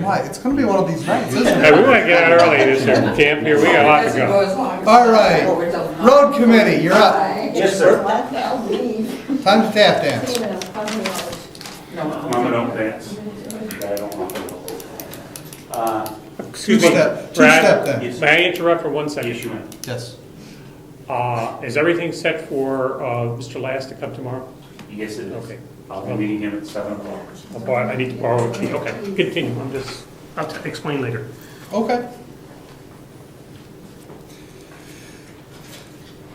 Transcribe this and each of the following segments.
Why? It's gonna be one of these nights, isn't Hey, it? we want to get out early this year, camp here, we got a lot to go. All right, road committee, you're up. Yes, sir. Time to tap dance. Mama don't dance. I don't want to. Excuse me, Two-step Brad, then. Yes. may I interrupt for 1 second? Yes, you may. Yes. Is everything set for Mr. Last to come tomorrow? Yes, it is. Okay. I'll be meeting him at 7 o'clock. I need to borrow a key, okay, continue, I'll explain later. Okay.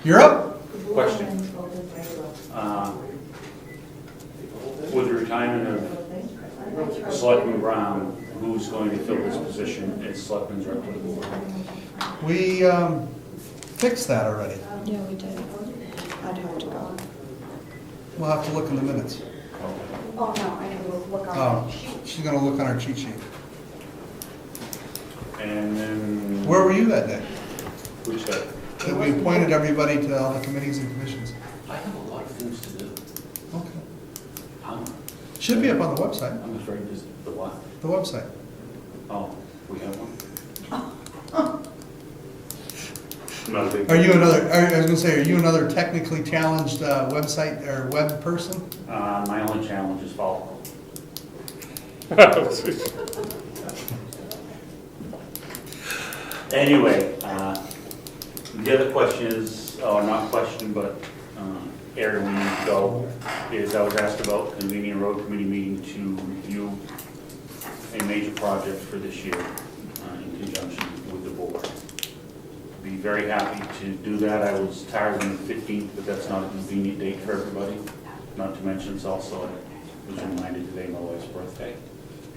You're up. Question. With the retirement of Selectman Brown, who's going to fill this position as Selectman's rep to the board? We fixed that already. Yeah, we did. I'd have to go. We'll have to look in the minutes. Oh, no, I need to look on Oh, the sheet. she's gonna look on her cheat sheet. And then. Where were you that day? Which day? That we appointed everybody to all the committees and commissions. I have a lot of things to do. Okay. I'm Should be up on the website. afraid there's the what? The website. Oh, we have one? Not a big. Are you another, I was gonna say, are you another technically challenged website or web person? My only challenge is follow. Anyway, the other question is, or not question, but area we need to go, is I was asked about convening a road committee meeting to review a major project for this year in conjunction with the board. Be very happy to do that. I was targeting the 15th, but that's not a convenient date for everybody. Not to mention it's also, I was reminded today my wife's birthday.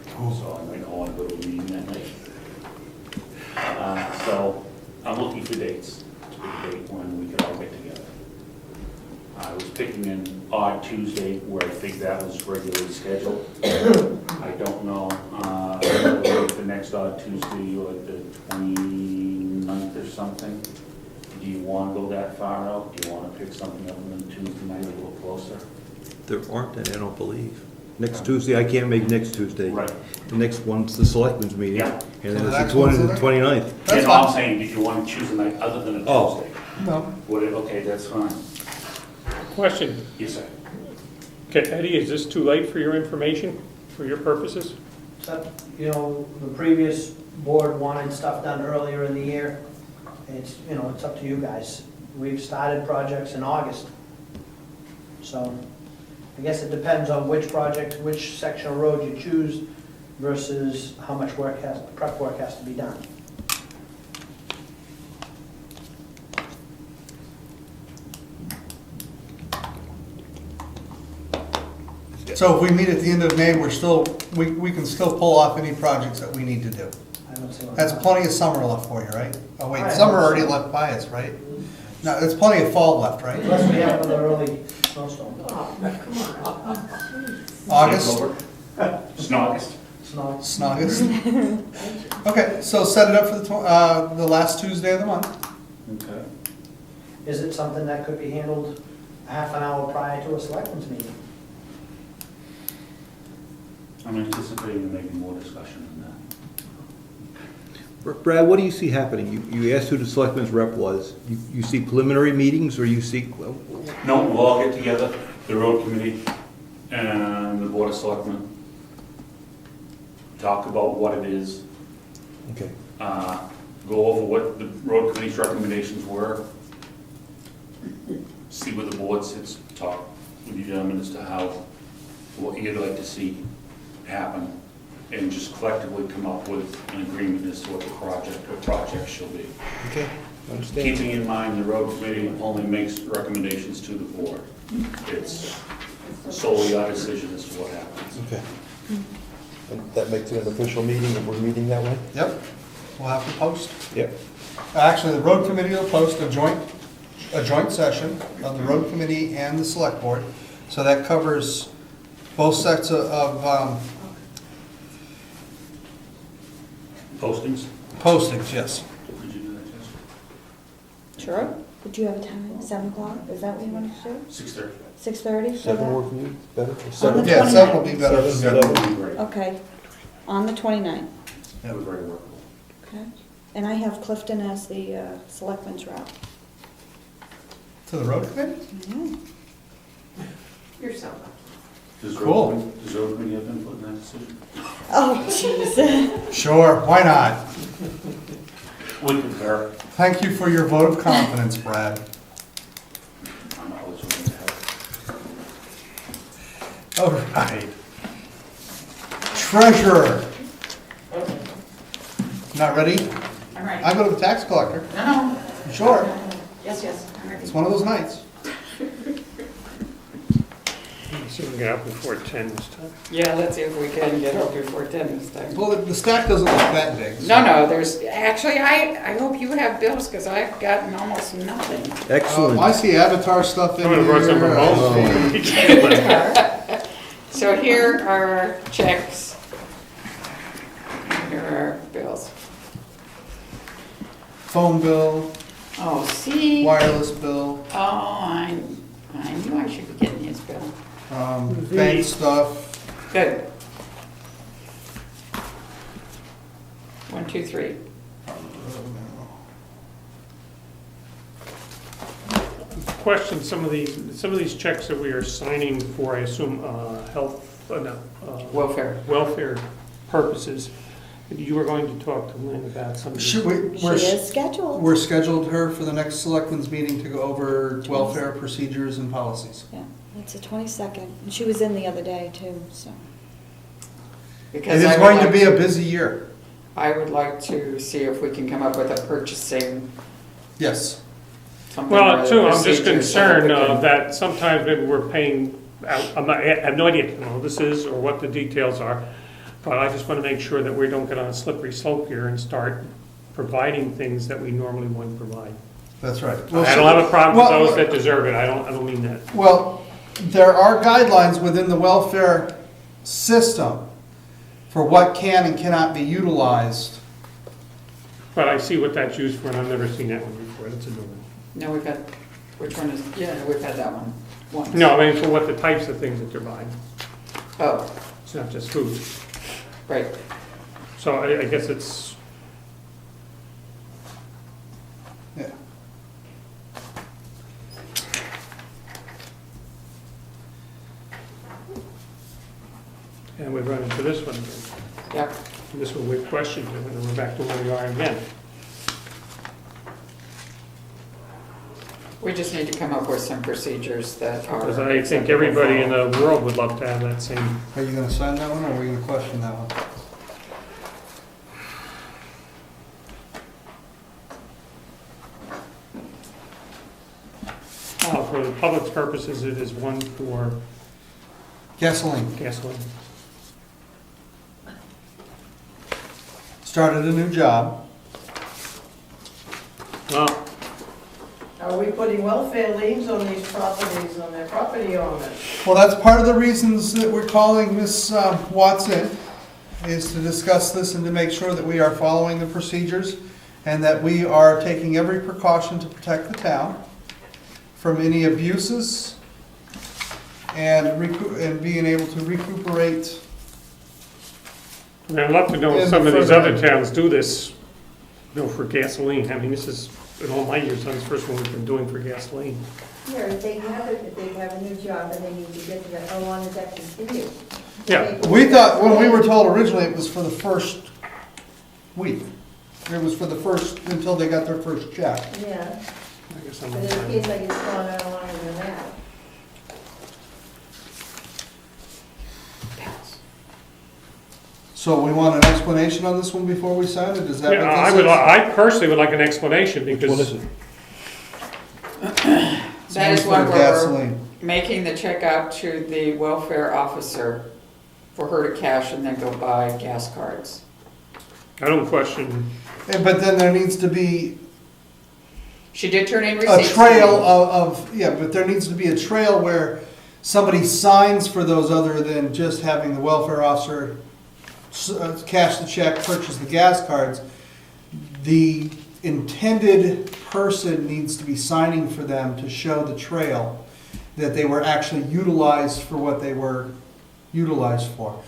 So I might not want to go to a meeting that night. So I'm looking for dates, to pick a date when we could all get together. I was picking an odd Tuesday where I think that was regularly scheduled. I don't know, the next odd Tuesday, like the 29th or something. Do you want to go that far out? Do you want to pick something up on the Tuesday night a little closer? There aren't any, I don't believe. Next Tuesday, I can't make next Tuesday. Right. The next one's the selectmen's meeting. Yeah. And So then the it's next the one one's is the the 29th. That's And I'm fine. saying, did you want to choose a night other than a Oh. Tuesday? No. Would it, okay, that's fine. Question, Yes, sir. okay, Eddie, is this too late for your information, for your purposes? You know, the previous board wanted stuff done earlier in the year. It's, you know, it's up to you guys. We've started projects in August. So I guess it depends on which project, which section of road you choose versus how much prep work has to be done. So if we meet at the end of May, we can still pull off any projects that we need to do. I don't see why That's not. plenty of summer left for you, right? Oh wait, Right. summer already left by us, right? No, there's plenty of fall left, right? Unless we have another early snowstorm. August, It's August. It's not. Snoggist. Okay, so set it up for the last Tuesday of the month. Okay. Is it something that could be handled half an hour prior to a selectmen's meeting? I'm anticipating maybe more discussion than that. Brad, what do you see happening? You asked who the selectmen's rep was. You see preliminary meetings, or you see, No, we'll all get together, the road committee and the board of selectmen, talk about what it is, okay. go over what the road committee's recommendations were, see where the board sits, talk with you gentlemen as to how, what you'd like to see happen, and just collectively come up with an agreement as to what the project shall be. Okay, understand. Keeping in mind, the road committee only makes recommendations to the board. It's solely our decision as to what happens. Okay. And that makes it an official meeting, if we're meeting that way? Yep, we'll have to post. Yep. Actually, the road committee will post a joint session of the road committee and the select board. So that covers both sets of Postings? postings, yes. Did you do that, Jess? Sure. Would you have a time, 7 o'clock? Is that what you want to do? 6:30. 6:30? 7 work for you? Better? On the Yeah, 29th. 7 will be better. Seven. That would be great. Okay, on the 29th. It was very workable. Okay. And I have Clifton as the selectman's rep. To the road committee? Mhm. You're so lucky. Cool. Does road committee have input in that decision? Oh, jeez. Sure, why not? We concur. Thank you for your vote of confidence, Brad. I'm always willing to help. All right. Treasurer. Not ready? I'm ready. I go to the tax collector. No, You Sure. no. Yes, yes, I'm ready. It's one of those nights. See if we can get out before 10 this time. Yeah, let's see if we can get out before 10 this time. Well, the stack doesn't look that big. so- No, there's, actually, I hope you have bills, because I've gotten almost nothing. I Excellent. see Avatar stuff in I'm here. gonna brought some from I home. see- So here are checks. Here are bills. Phone bill, Oh, see? wireless bill, Oh, I knew I should be getting his bill. bank stuff. Good. 1, 2, 3. Question, some of these checks that we are signing for, I assume, welfare purposes. You were going to talk to Lynn about some of these. Should we, She is scheduled. we're scheduled her for the next selectmen's meeting to go over welfare procedures and policies. Yeah, it's the 22nd. And she was in the other day too, so. It is going to be a busy year. I would like to see if we can come up with a purchasing Yes. something. or Well, other too, I'm just procedure so that concerned we can- that sometimes maybe we're paying out, I have no idea what this is or what the details are, but I just want to make sure that we don't get on a slippery slope here and start providing things that we normally wouldn't provide. That's right. I don't have a problem with Well, those that deserve it, I don't mean that. Well, there are guidelines within the welfare system for what can and cannot be utilized. But I see what that's used for, and I've never seen that one before, that's a new one. No, we've got, which one is, yeah, we've had that one once. No, I mean, for what the types of things that they're buying, Oh, it's not just food. right. So I guess it's, Yeah. and we've run into this one again. Yep. This one we've questioned, and then we're back to where we are again. We just need to come up with some procedures that are. Because I think acceptable everybody in for all. the world would love to have that same, Are you gonna sign that one, or are we gonna question that one? for the public's purposes, it is one for Gasoline. gasoline. Started a new job. Well, Are we putting welfare liens on these properties, on their property owners? Well, that's part of the reasons that we're calling Ms. Watson, is to discuss this and to make sure that we are following the procedures and that we are taking every precaution to protect the town from any abuses and being able to recuperate. I mean, I'd love to know if And some of these further- other towns do this, for gasoline. I mean, this is, in all my years, this is the first one we've been doing for gasoline. Yeah, if they have a new job and they need to get to that, how long does that continue? Yeah. We thought, when we were told originally, it was for the first week. It was for the first, until they got their first check. Yeah, I guess I'm but it seems like it's gone on longer than that. So we want an explanation on this one before we sign it? Is that Yeah, what this is? I personally would like an explanation What is because, it? That is It's what for we're gasoline. making the check out to the welfare officer for her to cash and then go buy gas cards. I don't question, But then there needs to be She did turn in a receipts. trail yeah, but there needs to be a trail where somebody signs for those other than just having the welfare officer cash the check, purchase the gas cards. The intended person needs to be signing for them to show the trail that they were actually utilized for what they were utilized for.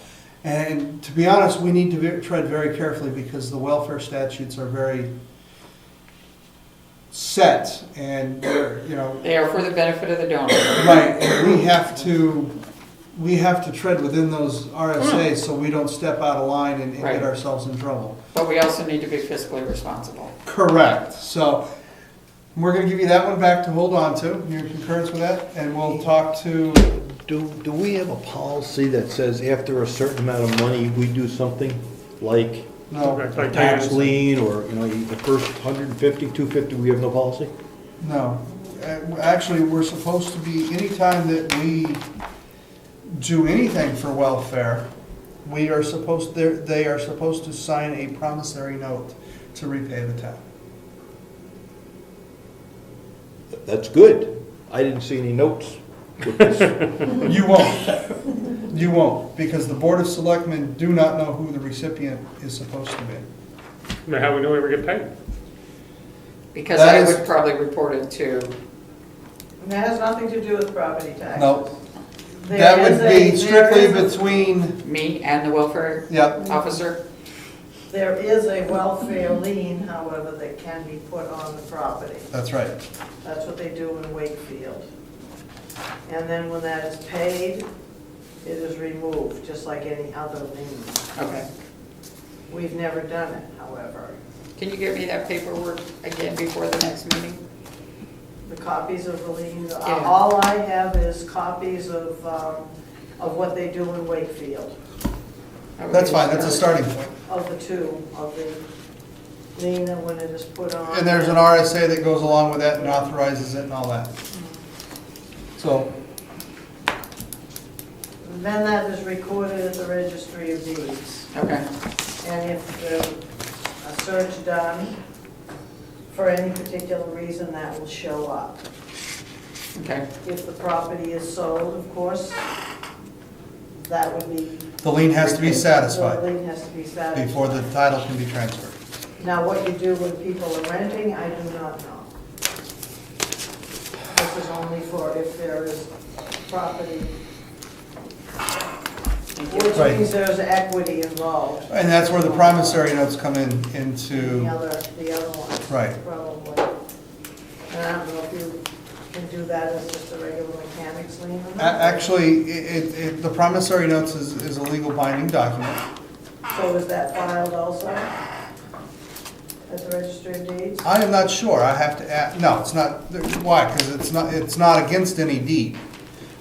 And to be honest, we need to tread very carefully because the welfare statutes are very set and they're, you know, They are for the benefit of the donor. right, and we have to tread within those RSAs so we don't step out of line and Right. get ourselves in trouble. But we also need to be fiscally responsible. Correct, so we're gonna give you that one back to hold on to, your concurrence with that, and we'll talk to, Do we have a policy that says after a certain amount of money, we do something like no, Okay, like tax Diana said. lien or, you know, the first 150, 250, we have no policy? no. Actually, we're supposed to be, anytime that we do anything for welfare, they are supposed to sign a promissory note to repay the town. That's good. I didn't see any notes with this. You won't. You won't, because the Board of Selectmen do not know who the recipient is supposed to be. Now, how we know we ever get paid? Because That I is- would probably report it to, And that has nothing to do with property taxes. No. There That is would a- be strictly there is a- between, me and the welfare yep, officer. There is a welfare lien, however, that can be put on the property. that's right. That's what they do in Wakefield. And then when that is paid, it is removed, just like any other lien. Okay. We've never done it, however. Can you give me that paperwork again before the next meeting? The copies of the lien, Yeah. all I have is copies of what they do in Wakefield, That's fine, that's a starting point. of the two, of the lien and when it is put on. And there's an RSA that goes along with that and authorizes it and all that. So, Then that is recorded at the Registry of Deeds. Okay. And if there's a search done for any particular reason, that will show up. Okay. If the property is sold, of course, that would be. the lien has to be The satisfied lien has to be satisfied. before the title can be transferred. Now, what you do when people are renting, I do not know. This is only for if there is property, which Right. means there's equity involved. And that's where the promissory notes come in, The into, other one. Right. Probably. And I don't know if you can do that as just a regular mechanics lien or not. actually, the promissory notes is a legal binding document. So is that filed also at the Registry of Deeds? I am not sure, I have to add, no, it's not, why? Because it's not against any deed.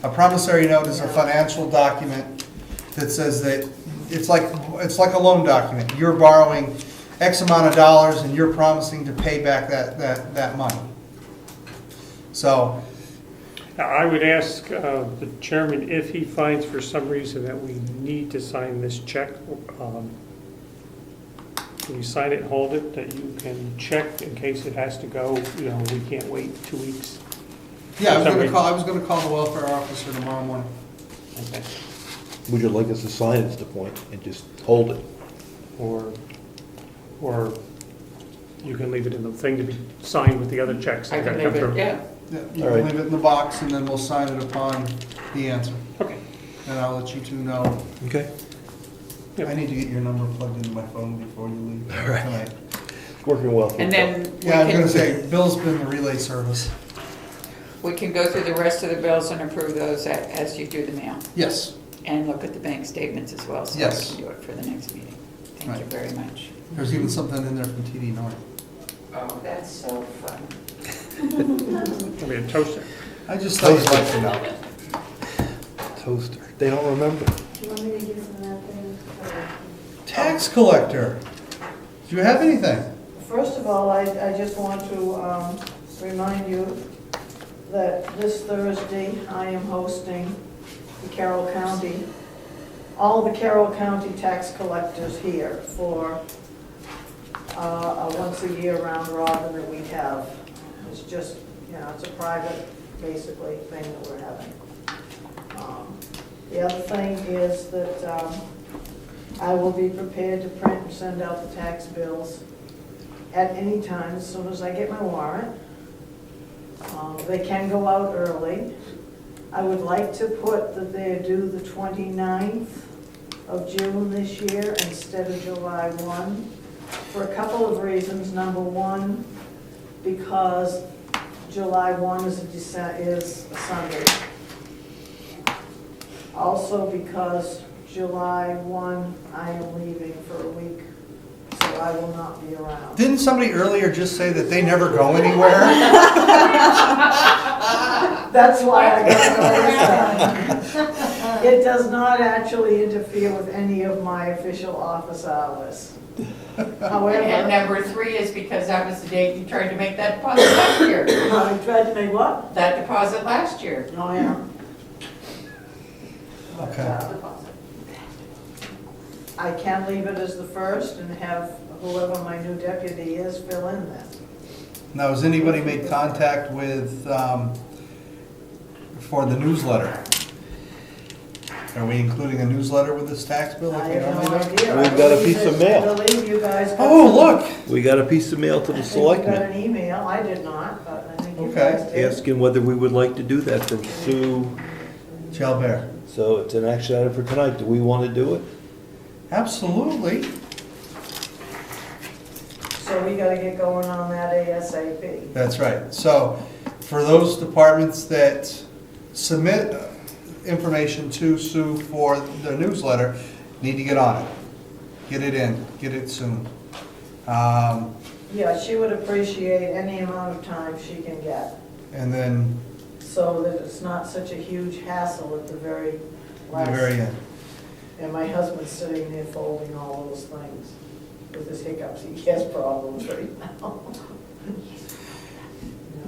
A promissory note is a financial document that says that, it's like a loan document. You're borrowing X amount of dollars and you're promising to pay back that money. So, Now, I would ask the chairman if he finds for some reason that we need to sign this check, can you sign it, hold it, that you can check in case it has to go, you know, we can't wait 2 weeks. yeah, I was gonna call the welfare officer tomorrow morning. Okay. Would you like us to sign it, is the point, and just hold it? Or you can leave it in the thing to be signed with the other checks I that can gotta come leave it, through. yeah. Yeah, you All can right. leave it in the box and then we'll sign it upon the answer. Okay. And I'll let you two know. Okay. Yep. I need to get your number plugged into my phone before you leave All right. tonight. It's working well. And then we Yeah, I'm gonna can, say, Bill's been the relay service. we can go through the rest of the bills and approve those as you do the mail. Yes, And look at the bank statements as well, so we Yes. can do it for the next meeting. Thank you Right. very much. there's even something in there from TD North. Oh, that's so fun. It'll be a toaster. I just thought you'd like to know. Toaster. They don't remember. Do you want me to give some of that thing? Tax collector, do you have anything? First of all, I just want to remind you that this Thursday, I am hosting the Carroll County, all the Carroll County tax collectors here for a once-a-year round robin that we have. It's just, it's a private, basically, thing that we're having. The other thing is that I will be prepared to print and send out the tax bills at any time as soon as I get my warrant. They can go out early. I would like to put that they're due the 29th of June this year instead of July 1, for a couple of reasons. Number one, because July 1 is a Sunday. Also because July 1, I am leaving for a week, so I will not be around. Didn't somebody earlier just say that they never go anywhere? That's why I got this done. It does not actually interfere with any of my official office hours. And However, number 3 is because that was the date you tried to make that deposit last year. I tried to make what? That deposit last year. Oh, yeah. Okay. I can leave it as the first and have whoever my new deputy is fill in then. Now, has anybody made contact with, for the newsletter? Are we including a newsletter with this tax bill? I like we have no normally do? idea. We've got a piece of mail. I believe you guys got Oh, some- look! We got a piece of mail to the I think you got selectmen an email. I did not, but I think you Okay. guys did. asking whether we would like to do that from Sue. Jalbert. So it's an action item for tonight. Do we want to do it? Absolutely. So we gotta get going on that ASAP. That's right. So, for those departments that submit information to Sue for the newsletter, need to get on it. Get it in, get it soon. Yeah, she would appreciate any amount of time she can get, And then, so that it's not such a huge hassle at the very the last. very end. And my husband's sitting there folding all those things with his hiccups. He has problems right now.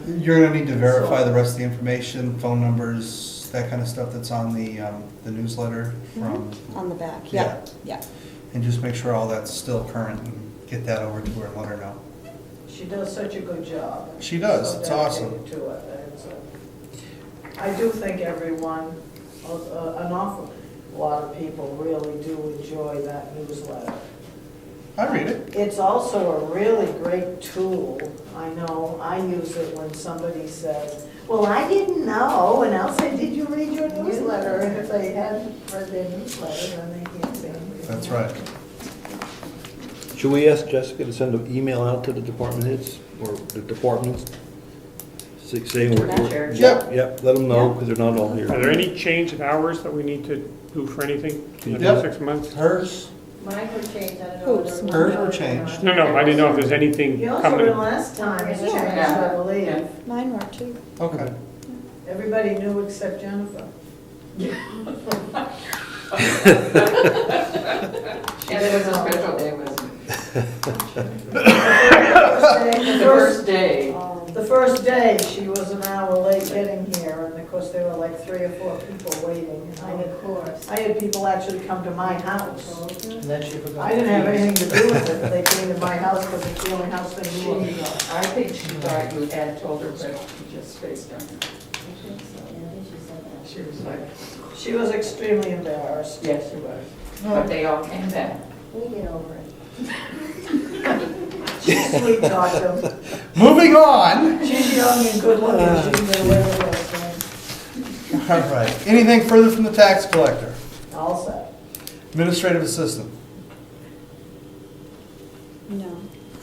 You're gonna need to verify the rest of the information, phone numbers, that kind of stuff that's on the newsletter from, On the back, Yeah. yeah. and just make sure all that's still current and get that over to her and let her know. She does such a good job. She does. So It's awesome. dedicated to it. I do think everyone, an awful lot of people really do enjoy that newsletter. I read it. It's also a really great tool. I know I use it when somebody says, well, I didn't know, and I'll say, did you read your newsletter? And if they hadn't read their newsletter, then they can't say anything. That's right. Should we ask Jessica to send an email out to the department heads or the departments? Saying Sure. Yep. Yep, let them know because they're not all Are here. there any change of hours that we need to do for anything in the Yep. next 6 months? Hers, Mine were changed, I don't know. Oops. whether- hers were changed. No, I didn't know if there's anything Yours coming. were last time, it's changed, Yeah. I believe. Mine were too. Okay. Everybody knew except Jennifer. And it was a special day, wasn't it? The The first day. The first day, she was an hour late getting here, and of course, there were like 3 or 4 people waiting. And I had people actually come to my house. And then she forgot. I didn't have anything to do with it, but they came to my house because it's the only house they knew of. I think she thought you had told her, but she just faced on it. She was like, She was extremely embarrassed. yes, she was. But they all came back. We'll get over it. She's sweet talked him. Moving on. She's young and good looking, she can get away with those things. All right. Anything further from the tax collector? All set. Administrative assistant? No.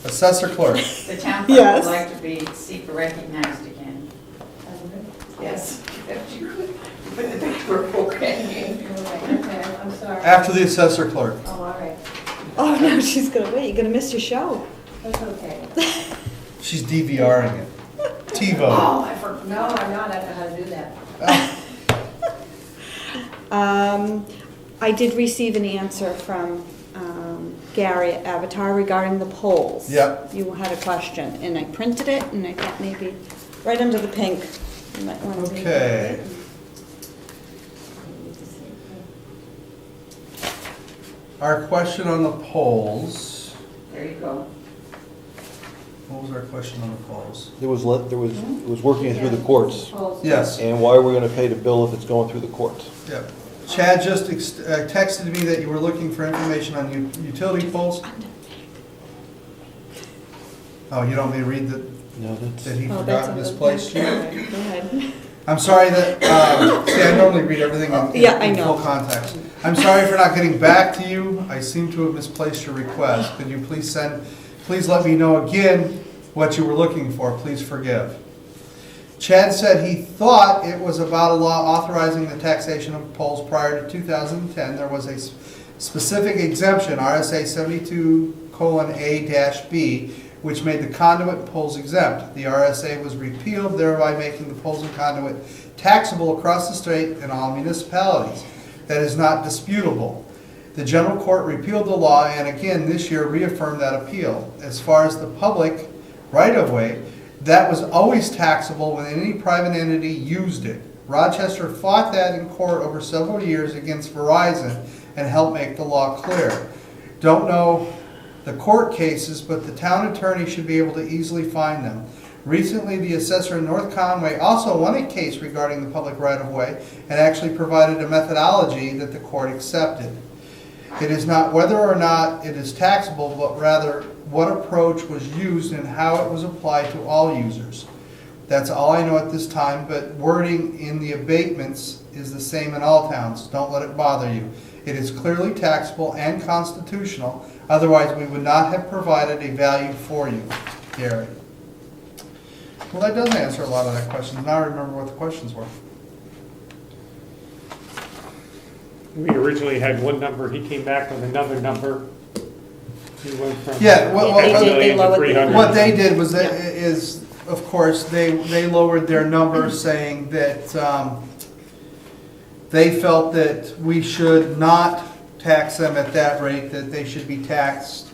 Assessor clerk? The town clerk Yes. would like to be secret recognized again. Yes. If you could put the paperwork in. Okay, I'm sorry. After the assessor clerk? Oh, all right. Oh, no, she's gonna wait. You're gonna miss your show. That's okay. She's DVRing it. TiVo. Oh, I forgot. No, I'm not, I don't know how to do that. I did receive an answer from Gary at Avatar regarding the polls. Yep. You had a question, and I printed it, and I thought maybe right under the pink. You might want to read Okay. it. Our question on the polls. There you go. What was our question on the polls? It was working it through the courts. Yes. And why are we going to pay the bill if it's going through the courts? Yep. Chad just texted me that you were looking for information on utility poles. Oh, you don't want me to read No, that's. that he Oh, forgot that's and a- misplaced you? Go ahead. I'm sorry that, see, I normally read everything Yeah, I in know. full context. I'm sorry for not getting back to you. I seem to have misplaced your request. Could you please let me know again what you were looking for? Please forgive. Chad said he thought it was about a law authorizing the taxation of poles prior to 2010. There was a specific exemption, RSA 72:A-B, which made the conduit poles exempt. The RSA was repealed, thereby making the poles and conduit taxable across the state in all municipalities. That is not disputable. The general court repealed the law and again this year reaffirmed that appeal. As far as the public right-of-way, that was always taxable when any private entity used it. Rochester fought that in court over several years against Verizon and helped make the law clear. Don't know the court cases, but the town attorney should be able to easily find them. Recently, the assessor in North Conway also won a case regarding the public right-of-way and actually provided a methodology that the court accepted. It is not whether or not it is taxable, but rather what approach was used and how it was applied to all users. That's all I know at this time, but wording in the abatements is the same in all towns. Don't let it bother you. It is clearly taxable and constitutional, otherwise we would not have provided a value for you, Gary. Well, that does answer a lot of that question. Now I remember what the questions were. We originally had one number, he came back with another number. He went from Yeah, well, half a they million to lowered the- 300. What they did was, of course, they lowered their number saying that they felt that we should not tax them at that rate, that they should be taxed.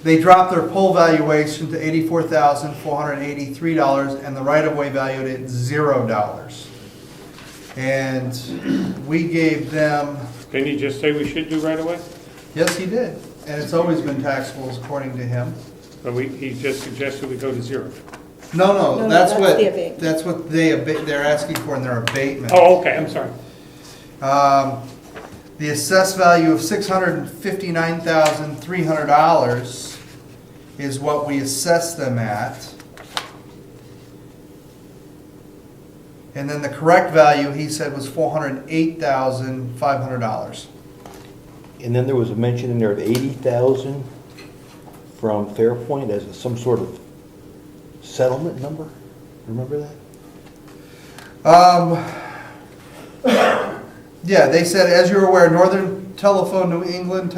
They dropped their pole valuation to $84,483 and the right-of-way valued at $0. And we gave them, Didn't he just say we should do right away? yes, he did. And it's always been taxable according to him. But he just suggested we go to 0. No, that's that's what, the abatement. that's what they're asking for in their abatement. Oh, okay, I'm sorry. The assessed value of $659,300 is what we assessed them at. And then the correct value, he said, was $408,500. And then there was a mention in there of 80,000 from Fairpoint as some sort of settlement number. Remember that? Yeah, they said, as you're aware, Northern New England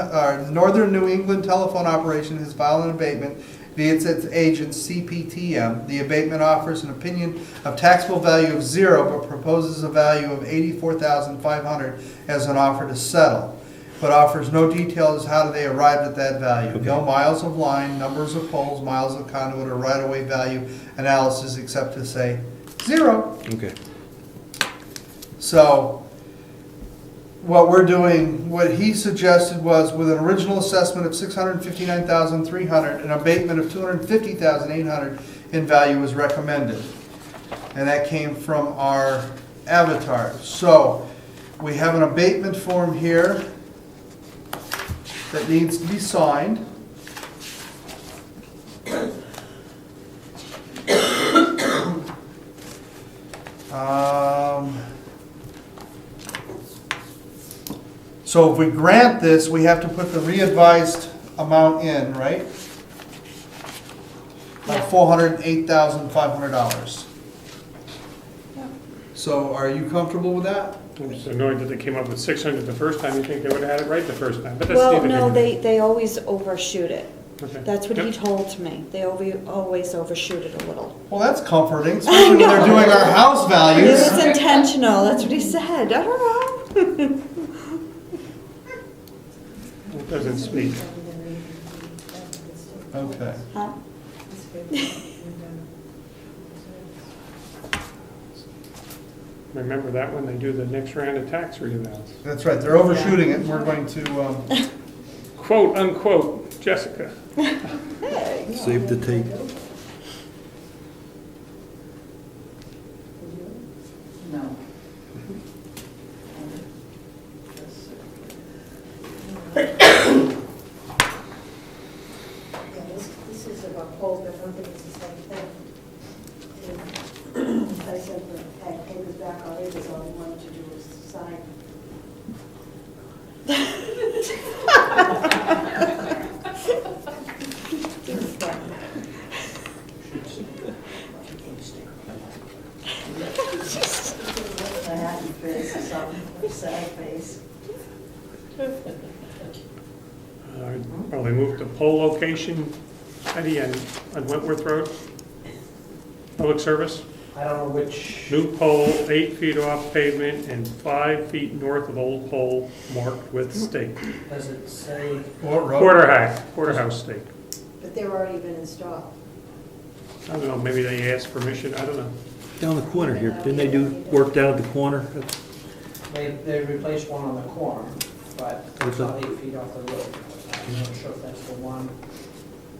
Telephone Operation has filed an abatement via its agent CPTM. The abatement offers an opinion of taxable value of 0, but proposes a value of $84,500 as an offer to settle, but offers no details as how they arrived at that value. Okay. No miles of line, numbers of poles, miles of conduit, or right-of-way value analysis except to say 0. Okay. So what we're doing, what he suggested was with an original assessment of $659,300, an abatement of $250,800 in value was recommended. And that came from our avatar. So we have an abatement form here that needs to be signed. So if we grant this, we have to put the re-advised amount in, right? Like $408,500. So are you comfortable with that? I'm just annoyed that they came up with 600 the first time. You think they would have had it right the first time, but that's Well, neither no, here nor there. they always overshoot it. Okay. That's what he Yep. told me. They always overshoot it a little. Well, that's comforting, especially when they're doing our house It values. was intentional, that's what he said. I don't know. It doesn't speak. Okay. Huh? Remember that when they do the next round of tax revals. That's right, they're overshooting it, and we're going to, Quote, unquote, Jessica. Save the tape. No. Yeah, this is about poles, but I don't think it's the same thing. A happy face or something, or a sad face. Well, they moved the pole location, Eddie, on Wentworth Road? Public service? I don't know which, New pole, 8 feet off pavement and 5 feet north of old pole marked with stake. does it say, What road? Porterhouse stake. But they've already been installed. I don't know, maybe they asked permission, I don't know. Down the corner here, didn't they do work down at the corner? they replaced one on the corner, but it's What's not 8 feet off the road. I'm not sure if that's the one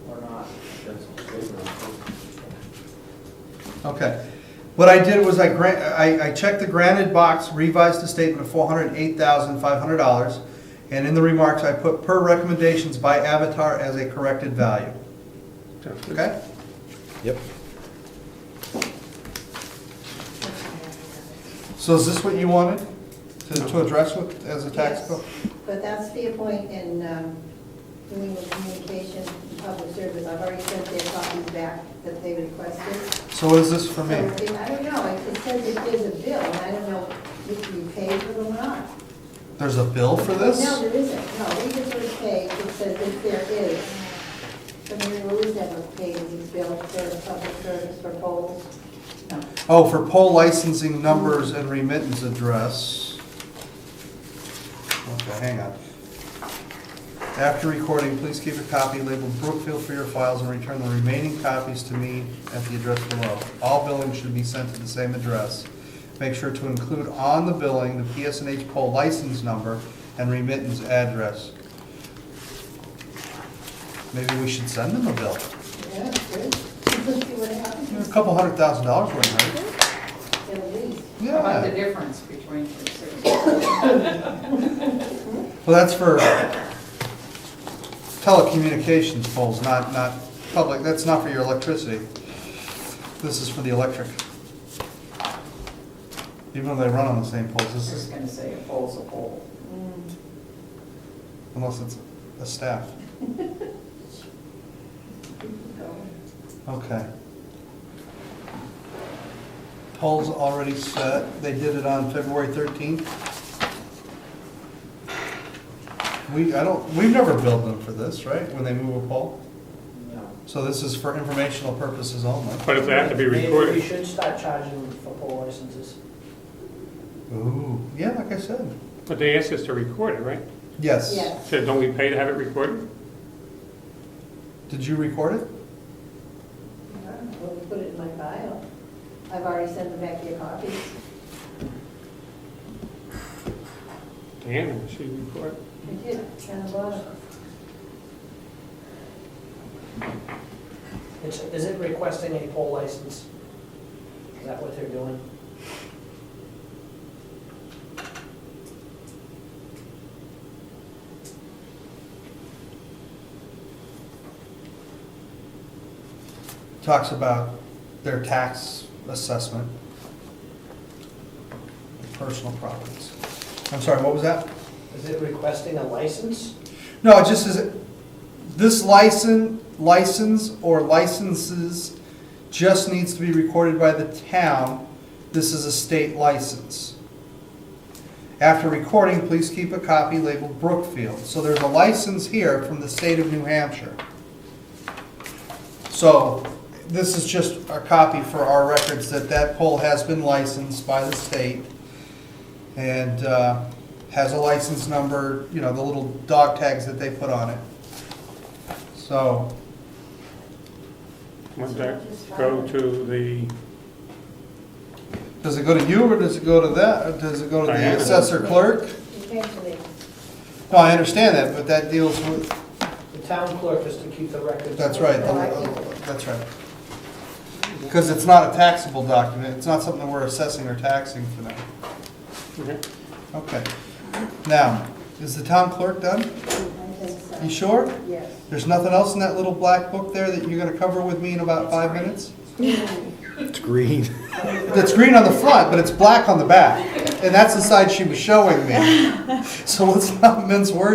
or not. Okay. What I did was I checked the granted box, revised the statement of $408,500, and in the remarks, I put per recommendations by Avatar as a corrected value. Okay? Yep. So is this what you wanted to address with, as a tax Yes. bill? But that's the point in doing the communication and public service. I've already sent their copies back that they requested. So what is this for me? So, I don't know, it says if there's a bill, and I don't know if you paid for them or not. There's a bill for this? No, there isn't. No, read the first page, it says if there is. So Mary Louise never paid these bills for public service for polls. No. Oh, for poll licensing numbers and remittance address. Okay, hang on. After recording, please keep a copy labeled Brookfield for your files and return the remaining copies to me at the address below. All billing should be sent to the same address. Make sure to include on the billing the PSNH poll license number and remittance address. Maybe we should send them a bill. Yeah, good. Let's see what happens. A couple $100,000 worth, right? At least. How about the Yeah. difference between the two? Well, that's for telecommunications poles, not public, that's not for your electricity. This is for the electric. Even though they run on the same poles, I this was is, gonna say a pole's a pole. unless it's a staff. Okay. Poles already set, they did it on February 13th. We've never billed them for this, right, when they move a pole? No. So this is for informational purposes only. But if they have to be Maybe we recorded, should start charging them for poll licenses. Ooh, yeah, like I said. but they asked us to record it, right? Yes. Yes. So don't we pay to have it recorded? Did you record it? Well, we put it in my file. I've already sent them back your copies. Damn, she recorded. I did, down the bottom. Is it requesting a poll license? Is that what they're doing? Talks about their tax assessment, personal properties. I'm sorry, what was that? Is it requesting a license? No, it just says, this license or licenses just needs to be recorded by the town. This is a state license. After recording, please keep a copy labeled Brookfield. So there's a license here from the state of New Hampshire. So this is just a copy for our records that that pole has been licensed by the state and has a license number, you know, the little dog tags that they put on it. So, Would that go to the, does it go to you or does it go to that? Or does it go to the Diana. assessor clerk? You came to me. No, I understand that, but that deals with, The town clerk is to keep the records. that's right, that's right. Because it's not a taxable document, it's not something that we're assessing or taxing for them. okay. Okay. Now, is the town clerk done? I think so. You sure? Yes. There's nothing else in that little black book there that you're gonna cover with me in about 5 minutes? It's green. It's green on the front, but it's black on the back. And that's the side she was showing me. So let's not mince words.